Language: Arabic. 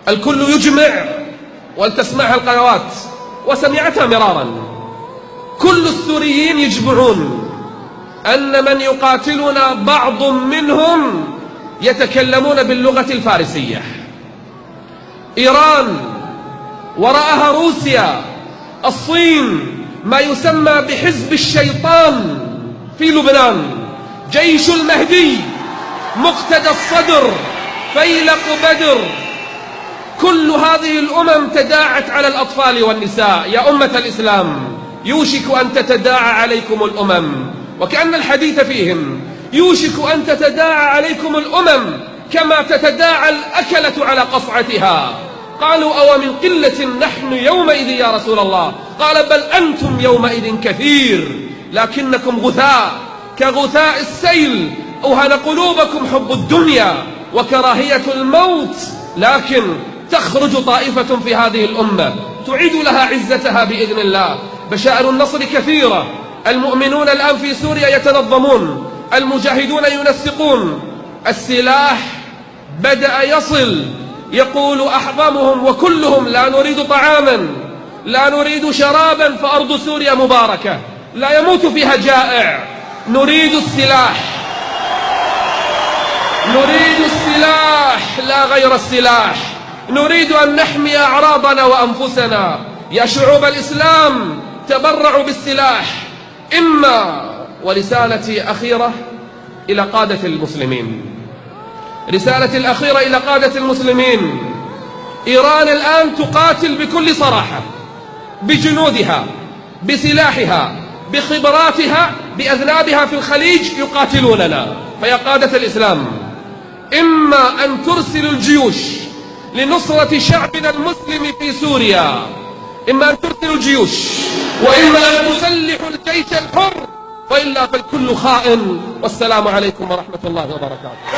الكل يجمع، ولتسمعها القنوات وسمعتها مرارا، كل السوريين يجمعون أن من يقاتلنا بعض منهم يتكلمون باللغة الفارسية. إيران، وراءها روسيا، الصين، ما يسمى بحزب الشيطان في لبنان، جيش المهدي، مقتدى الصدر، فيلق بدر، كل هذه الأمم تداعت على الأطفال والنساء. يا أمة الإسلام، يوشك أن تتداعى عليكم الأمم، وكأن الحديث فيهم يوشك أن تتداعى عليكم الأمم كما تتداعى الأكلة على قصعتها. قالوا: أو من قلة نحن يومئذ يا رسول الله؟ قال: بل أنتم يومئذ كثير، لكنكم غثاء كغثاء السيل، أوهن قلوبكم حب الدنيا وكراهية الموت. لكن تخرج طائفة في هذه الأمة تعيد لها عزتها بإذن الله. بشائر النصر كثيرة. المؤمنون الآن في سوريا يتنظمون، المجاهدون ينسقون، السلاح بدأ يصل. يقول أحظمهم وكلهم: لا نريد طعاما، لا نريد شرابا، فأرض سوريا مباركة لا يموت فيها جائع. نريد السلاح، نريد السلاح لا غير السلاح. نريد أن نحمي أعراضنا وأنفسنا. يا شعوب الإسلام، تبرعوا بالسلاح. ورسالتي أخيرة إلى قادة المسلمين، رسالتي الأخيرة إلى قادة المسلمين: إيران الآن تقاتل بكل صراحة، بجنودها، بسلاحها، بخبراتها، بأذنابها في الخليج يقاتلوننا. فيا قادة الإسلام، إما أن ترسلوا الجيوش لنصرة شعبنا المسلم في سوريا، إما أن ترسلوا الجيوش، وإما أن تسلحوا الجيش الحر، وإلا فالكل خائن. والسلام عليكم ورحمة الله وبركاته.